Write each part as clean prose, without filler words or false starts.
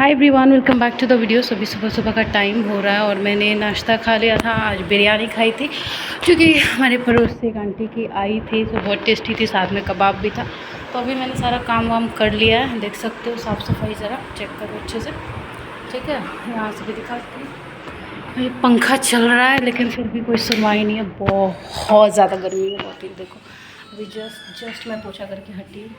Hi everyone, welcome back to the video. अभी सुबह सुबह का टाइम हो रहा है और मैंने नाश्ता खा लिया था। आज बिरयानी खाई थी क्योंकि हमारे पड़ोस से एक आंटी की आई थी, तो बहुत टेस्टी थी, साथ में कबाब भी था। तो अभी मैंने सारा काम वाम कर लिया है, देख सकते हो। साफ़ सफाई ज़रा चेक करो अच्छे से, ठीक है। यहाँ से भी दिखाती हूँ। ये पंखा चल रहा है लेकिन फिर भी कोई सुनवाई नहीं है, बहुत ज़्यादा गर्मी है, बहुत ही। देखो अभी जस्ट मैं पोछा करके हटी हूँ।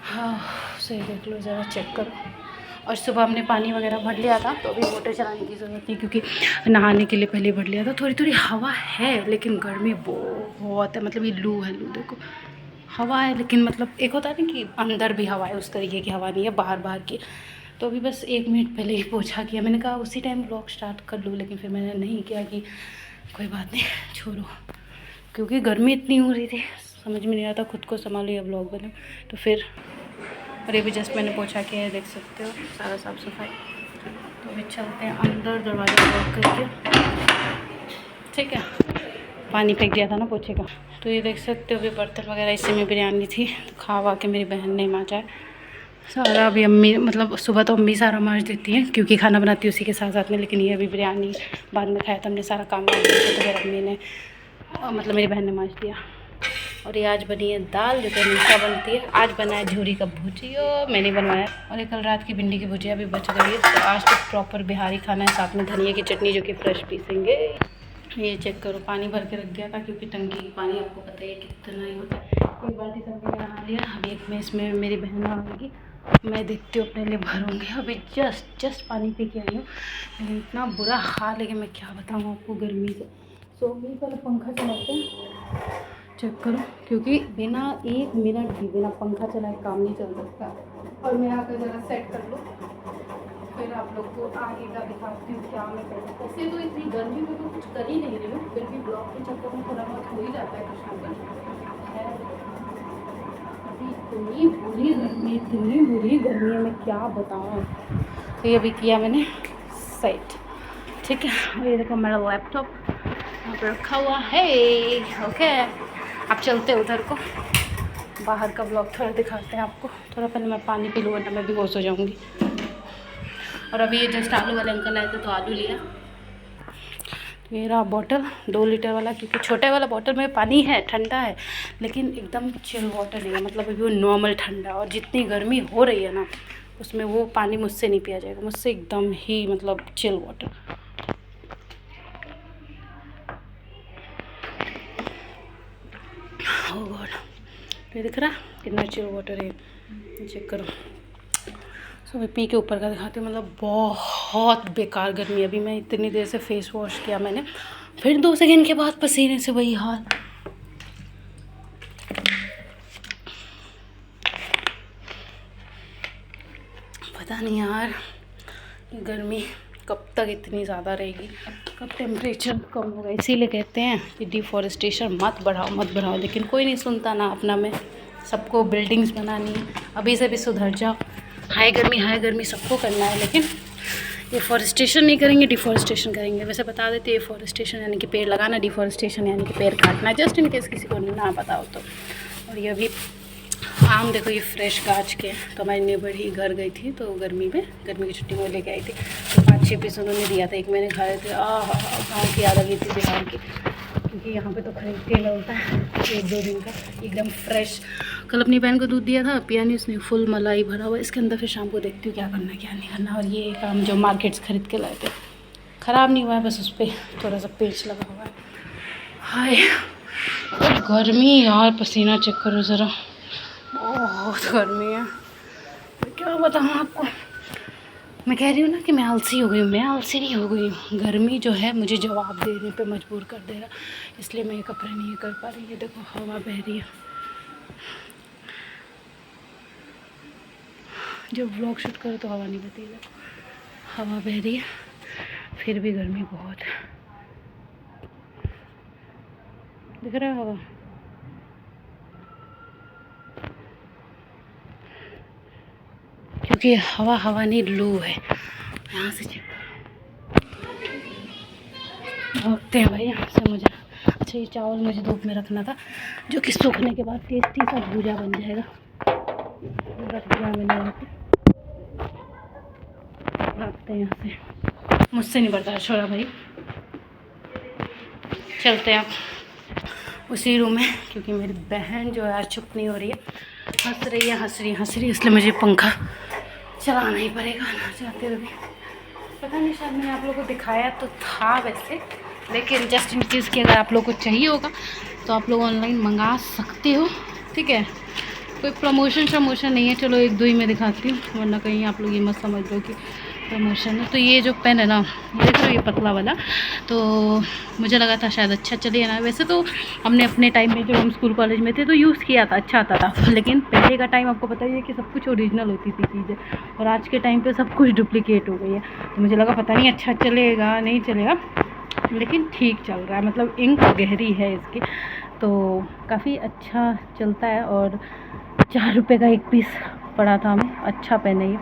हाँ सही, देख लो ज़रा, चेक करो। और सुबह हमने पानी वगैरह भर लिया था, तो अभी मोटर चलाने की ज़रूरत नहीं, क्योंकि नहाने के लिए पहले भर लिया था। थोड़ी थोड़ी हवा है लेकिन गर्मी बहुत है, मतलब ये लू है। लू देखो, हवा है लेकिन मतलब एक होता है ना कि अंदर भी हवा है, उस तरीके की हवा नहीं है, बाहर बाहर की। तो अभी बस 1 मिनट पहले ही पोछा किया। मैंने कहा उसी टाइम ब्लॉग स्टार्ट कर लूँ, लेकिन फिर मैंने नहीं किया कि कोई बात नहीं, छोड़ो, क्योंकि गर्मी इतनी हो रही थी, समझ में नहीं आता खुद को संभालो या ब्लॉग बनाऊँ। तो फिर और ये भी जस्ट मैंने पोछा किया है, देख सकते हो, सारा साफ़ सफाई। तो अभी चलते हैं अंदर, दरवाज़ा लॉक करके, ठीक है। पानी फेंक दिया था ना पोछे का। तो ये देख सकते हो, अभी बर्तन वगैरह इसी में बिरयानी थी, तो खा के मेरी बहन ने मांजा है सारा। अभी अम्मी, मतलब सुबह तो अम्मी सारा मांज देती हैं क्योंकि खाना बनाती है उसी के साथ साथ में, लेकिन ये अभी बिरयानी बाद में खाया था हमने, सारा काम मांज दिया, तो फिर अम्मी ने, मतलब मेरी बहन ने मांज दिया। और ये आज बनी है दाल, जो कि हमेशा बनती है। आज बना है झूरी का भुजिया, मैंने बनवाया। और ये कल रात की भिंडी की भुजिया भी बच गई है। तो आज तो प्रॉपर बिहारी खाना है, साथ में धनिया की चटनी जो कि फ्रेश पीसेंगे। ये चेक करो, पानी भर के रख दिया था क्योंकि टंकी की पानी आपको पता है कितना ही होता है। एक बाल्टी सब मैंने नहा लिया। अभी एक में इसमें मेरी बहन नहाएगी, मैं देखती हूँ अपने लिए भरूँगी। अभी जस्ट पानी पी के आई हूँ, लेकिन इतना बुरा हाल है कि मैं क्या बताऊँ आपको गर्मी से। सो अभी पहले पंखा चलाते हैं, चेक करो, क्योंकि बिना 1 मिनट भी बिना पंखा चलाए काम नहीं चल सकता। और मैं आकर ज़रा सेट कर लूँ, फिर आप लोग को आगे का दिखाती हूँ क्या मैं कर सकती हूँ। ऐसे तो इतनी गर्मी में तो कुछ कर ही नहीं रही हूँ, फिर भी ब्लॉग के चक्कर में थोड़ा बहुत हो ही जाता है कुछ ना कुछ। अभी इतनी बुरी गर्मी है, मैं क्या बताऊँ। तो ये भी किया मैंने सेट, ठीक है। और ये देखो मेरा लैपटॉप यहाँ पर रखा हुआ है, ओके। अब चलते हैं उधर को, बाहर का ब्लॉग थोड़ा दिखाते हैं आपको। थोड़ा पहले मैं पानी पी लूँ वरना मैं बेहोश हो जाऊँगी। और अभी ये जस्ट आलू वाले अंकल आए थे, तो आलू लिया। तो ये रहा बॉटल 2 लीटर वाला, क्योंकि छोटे वाला बॉटल में पानी है, ठंडा है, लेकिन एकदम चिल वाटर नहीं है, मतलब अभी वो नॉर्मल ठंडा। और जितनी गर्मी हो रही है ना, उसमें वो पानी मुझसे नहीं पिया जाएगा, मुझसे एकदम ही मतलब चिल वाटर। ओह गॉड, ये दिख रहा है कितना चिल वाटर है, चेक करो। सो मैं पी के ऊपर का दिखाती हूँ, मतलब बहुत बेकार गर्मी। अभी मैं इतनी देर से फेस वॉश किया मैंने, फिर 2 सेकंड के बाद पसीने से वही हाल। पता नहीं यार गर्मी कब तक इतनी ज़्यादा रहेगी, कब टेम्परेचर कम होगा। इसीलिए कहते हैं कि डिफॉरेस्टेशन मत बढ़ाओ, लेकिन कोई नहीं सुनता ना अपना में। सबको बिल्डिंग्स बनानी है, अभी से भी सुधर जाओ। हाई गर्मी सबको करना है, लेकिन डिफॉरेस्टेशन नहीं करेंगे, डिफॉरेस्टेशन करेंगे। वैसे बता देते हैं, डिफॉरेस्टेशन यानी कि पेड़ लगाना, डिफॉरेस्टेशन यानी कि पेड़ काटना, जस्ट इन केस किसी को ना पता हो तो। और ये अभी आम देखो, ये फ्रेश काट के, तो हमारी नेबर ही घर गई थी, तो गर्मी की छुट्टी में लेके आई थी, तो 5-6 पीस उन्होंने दिया था। एक मैंने खाए थे, गाँव की याद आ गई थी, बिहार की, क्योंकि यहाँ पे तो खरीद के मिलता है 1-2 दिन का एकदम फ्रेश। कल अपनी बहन को दूध दिया था, पिया नहीं उसने, फुल मलाई भरा हुआ इसके अंदर। फिर शाम को देखती हूँ क्या करना क्या नहीं करना। और ये एक आम जो मार्केट से खरीद के लाए थे, ख़राब नहीं हुआ है, बस उस पर थोड़ा सा पेच लगा हुआ है। हाय गर्मी यार, पसीना चेक करो ज़रा, बहुत गर्मी है, मैं क्या बताऊँ आपको। मैं कह रही हूँ ना कि मैं आलसी हो गई हूँ, मैं आलसी नहीं हो गई हूँ। गर्मी जो है मुझे जवाब देने पे मजबूर कर दे रहा, इसलिए मैं ये कपड़े नहीं कर पा रही। ये देखो हवा बह रही है, जब व्लॉग शूट करो तो हवा नहीं बहती है, हवा बह रही है, फिर भी गर्मी बहुत है। दिख रहा है हवा, क्योंकि हवा नहीं, लू है। यहाँ से चेक भागते हैं भाई यहाँ से। मुझे अच्छा, ये चावल मुझे धूप में रखना था, जो कि सूखने के बाद टेस्टी सा भूजा बन जाएगा। रख दिया मैंने यहाँ पे। चलते हैं यहाँ से, मुझसे नहीं बर्दाश्त हो रहा भाई। चलते हैं आप उसी रूम में, क्योंकि मेरी बहन जो है आज चुप नहीं हो रही है, हंस रही है हंस रही है हंस रही है, इसलिए मुझे पंखा चलाना ही पड़ेगा ना चाहते हुए भी। पता नहीं शायद मैंने आप लोगों को दिखाया तो था वैसे, लेकिन जस्ट इन केस कि अगर आप लोगों को चाहिए होगा तो आप लोग ऑनलाइन मंगा सकते हो, ठीक है। कोई प्रमोशन नहीं है, चलो एक दो ही मैं दिखाती हूँ, वरना कहीं आप लोग ये मत समझ लो कि प्रमोशन है। तो ये जो पेन है ना, देख रहे हो ये पतला वाला, तो मुझे लगा था शायद अच्छा चले ना। वैसे तो हमने अपने टाइम में जब हम स्कूल कॉलेज में थे तो यूज़ किया था, अच्छा आता था, लेकिन पहले का टाइम आपको पता ही है कि सब कुछ ओरिजिनल होती थी चीज़ें, और आज के टाइम पे सब कुछ डुप्लीकेट हो गई है। तो मुझे लगा पता नहीं अच्छा चलेगा नहीं चलेगा, लेकिन ठीक चल रहा है, मतलब इंक गहरी है इसकी, तो काफ़ी अच्छा चलता है। और 4 रुपये का एक पीस पड़ा था हमें, अच्छा पेन है ये।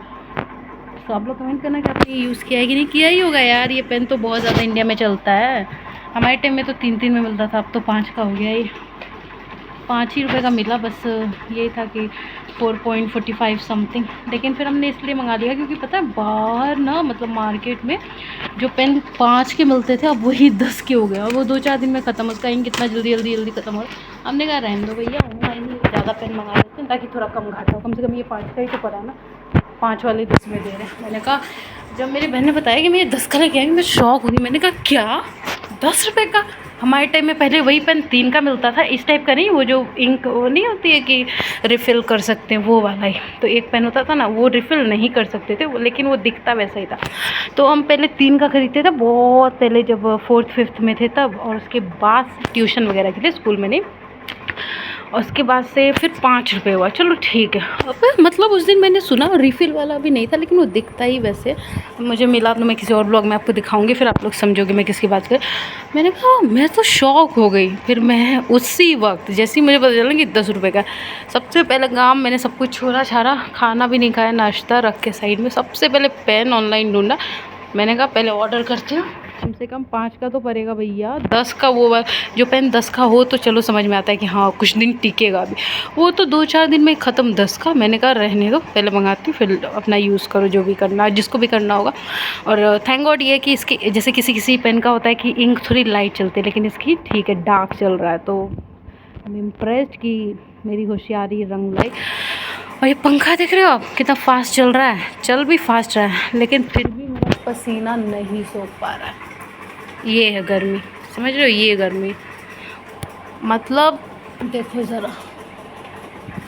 तो आप लोग कमेंट करना कि आपने ये यूज़ किया है कि नहीं। किया ही होगा यार, ये पेन तो बहुत ज़्यादा इंडिया में चलता है। हमारे टाइम में तो 3 में मिलता था, अब तो 5 का हो गया। ये 5 ही रुपये का मिला, बस ये था कि 4.45 समथिंग। लेकिन फिर हमने इसलिए मंगा लिया क्योंकि पता है बाहर ना, मतलब मार्केट में जो पेन 5 के मिलते थे अब वही 10 के हो गए, और वो 2-4 दिन में ख़त्म, उसका इंक कितना जल्दी ख़त्म हो रहा। हमने कहा रहने दो भैया, ऑनलाइन ही ज़्यादा पेन मंगा लेते हैं ताकि थोड़ा कम घाटा हो, कम से कम ये 5 का ही तो पड़ा ना, 5 वाले 10 में दे रहे हैं। मैंने कहा, जब मेरी बहन ने बताया कि मैं ये 10 का लेके आएंगी, मैं शॉक हुई। मैंने कहा क्या 10 रुपये का? हमारे टाइम में पहले वही पेन 3 का मिलता था, इस टाइप का नहीं, वो जो इंक वो नहीं होती है कि रिफ़िल कर सकते हैं, वो वाला ही। तो एक पेन होता था ना, वो रिफ़िल नहीं कर सकते थे, लेकिन वो दिखता वैसा ही था। तो हम पहले 3 का खरीदते थे, बहुत पहले जब 4th-5th में थे तब, और उसके बाद ट्यूशन वगैरह के लिए, स्कूल में नहीं। और उसके बाद से फिर 5 रुपये हुआ, चलो ठीक है। अब मतलब उस दिन मैंने सुना रिफ़िल वाला भी नहीं था, लेकिन वो दिखता ही वैसे मुझे मिला। तो मैं किसी और ब्लॉग में आपको दिखाऊंगी, फिर आप लोग समझोगे मैं किसकी बात कर। मैंने कहा, मैं तो शॉक हो गई। फिर मैं उसी वक्त जैसे ही मुझे पता चला कि 10 रुपये का, सबसे पहले काम मैंने सब कुछ छोड़ा छाड़ा, खाना भी नहीं खाया, नाश्ता रख के साइड में, सबसे पहले पेन ऑनलाइन ढूंढा। मैंने कहा पहले ऑर्डर करती हूँ, कम से कम 5 का तो पड़ेगा भैया। 10 का वो जो पेन 10 का हो तो चलो समझ में आता है कि हाँ कुछ दिन टिकेगा भी, वो तो 2-4 दिन में ख़त्म 10 का। मैंने कहा रहने दो, पहले मंगाती हूँ, फिर अपना यूज़ करो जो भी करना, जिसको भी करना होगा। और थैंक गॉड ये है कि इसकी, जैसे किसी पेन का होता है कि इंक थोड़ी लाइट चलती है, लेकिन इसकी ठीक है, डार्क चल रहा है। तो आई एम इम्प्रेस्ड कि मेरी होशियारी रंग लाई। और ये पंखा देख रहे हो आप कितना फास्ट चल रहा है, चल भी फास्ट रहा है, लेकिन फिर भी मेरा पसीना नहीं सूख पा रहा है। ये है गर्मी, समझ रहे हो, ये गर्मी, मतलब देखो ज़रा,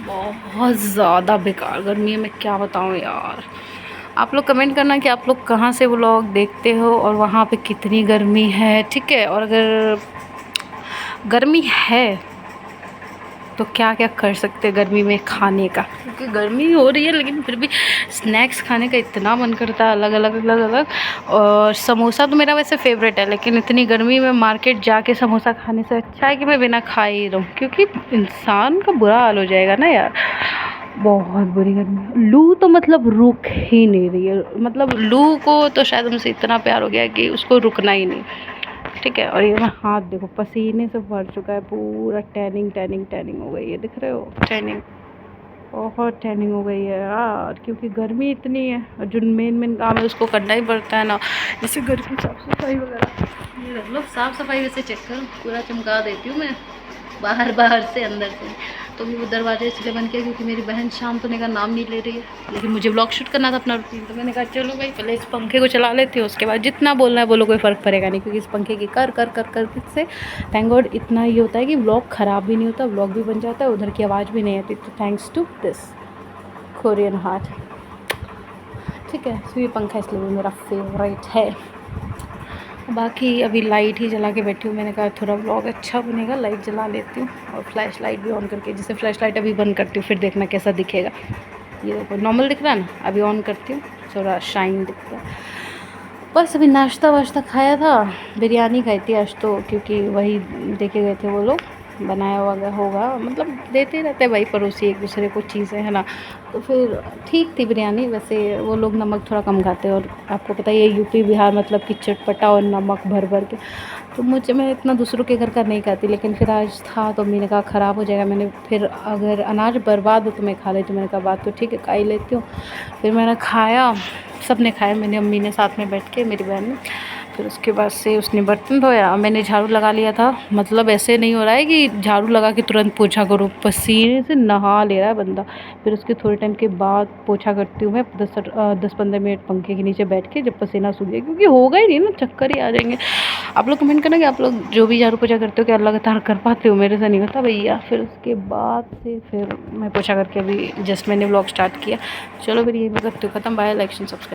बहुत ज़्यादा बेकार गर्मी है। मैं क्या बताऊँ यार, आप लोग कमेंट करना कि आप लोग कहाँ से व्लॉग देखते हो और वहाँ पे कितनी गर्मी है, ठीक है। और अगर गर्मी है तो क्या क्या कर सकते हैं गर्मी में खाने का, क्योंकि गर्मी हो रही है, लेकिन फिर भी स्नैक्स खाने का इतना मन करता है, अलग अलग। और समोसा तो मेरा वैसे फेवरेट है, लेकिन इतनी गर्मी में मार्केट जाके समोसा खाने से अच्छा है कि मैं बिना खाए ही रहूँ, क्योंकि इंसान का बुरा हाल हो जाएगा ना यार। बहुत बुरी गर्मी, लू तो मतलब रुक ही नहीं रही है, मतलब लू को तो शायद हमसे इतना प्यार हो गया कि उसको रुकना ही नहीं, ठीक है। और ये मैं हाथ देखो पसीने से भर चुका है पूरा, टैनिंग हो गई है, दिख रहे हो, टैनिंग, बहुत टैनिंग हो गई है यार, क्योंकि गर्मी इतनी है। और जो मेन काम है उसको करना ही पड़ता है ना, जैसे घर की साफ़ सफाई वगैरह। ये मतलब साफ़ सफाई वैसे चेक करो, पूरा चमका देती हूँ मैं, बाहर से अंदर से। तो वो दरवाजे इसलिए बंद किया क्योंकि मेरी बहन शांत होने का नाम नहीं ले रही है, लेकिन मुझे व्लॉग शूट करना था अपना रूटीन। तो मैंने कहा चलो भाई पहले इस पंखे को चला लेती हूँ, उसके बाद जितना बोलना है बोलो, कोई फ़र्क पड़ेगा नहीं, क्योंकि इस पंखे की कर से थैंक गॉड इतना ये होता है कि व्लॉग ख़राब भी नहीं होता, व्लॉग भी बन जाता है, उधर की आवाज़ भी नहीं आती। तो thanks to this Korean heart, ठीक है। तो ये पंखा इसलिए भी मेरा फेवरेट है। बाकी अभी लाइट ही जला के बैठी हूँ, मैंने कहा थोड़ा व्लॉग अच्छा बनेगा, लाइट जला लेती हूँ और फ्लैश लाइट भी ऑन करके, जैसे फ्लैश लाइट अभी बंद करती हूँ, फिर देखना कैसा दिखेगा। ये देखो नॉर्मल दिख रहा है ना, अभी ऑन करती हूँ, थोड़ा शाइन दिखता है। बस अभी नाश्ता वाश्ता खाया था, बिरयानी खाई थी आज तो, क्योंकि वही देखे गए थे वो लोग, बनाया होगा होगा, मतलब देते रहते हैं भाई पड़ोसी एक दूसरे को चीज़ें, है ना। तो फिर ठीक थी बिरयानी। वैसे वो लोग नमक थोड़ा कम खाते हैं, और आपको पता ही है यूपी बिहार मतलब कि चटपटा और नमक भर भर के। तो मैं इतना दूसरों के घर का नहीं खाती, लेकिन फिर आज था तो मैंने कहा ख़राब हो जाएगा। मैंने फिर अगर अनाज बर्बाद हो तो मैं खा लेती हूँ, मैंने कहा बात तो ठीक है, खा ही लेती हूँ। फिर मैंने खाया, सब ने खाया, मेरी अम्मी ने साथ में बैठ के, मेरी बहन ने। फिर उसके बाद से उसने बर्तन धोया, मैंने झाड़ू लगा लिया था। मतलब ऐसे नहीं हो रहा है कि झाड़ू लगा के तुरंत पोछा करो, पसीने से नहा ले रहा है बंदा। फिर उसके थोड़े टाइम के बाद पोछा करती हूँ मैं, 10-15 मिनट पंखे के नीचे बैठ के, जब पसीना सूख जाए, क्योंकि होगा ही नहीं ना, चक्कर ही आ जाएंगे। आप लोग कमेंट करना कि आप लोग जो भी झाड़ू पोछा करते हो क्या लगातार कर पाते हो, मेरे से नहीं होता भैया। फिर उसके बाद से फिर मैं पोछा करके अभी जस्ट मैंने व्लॉग स्टार्ट किया। चलो फिर ये मैं करती हूँ ख़त्म। Bye, like and subscribe.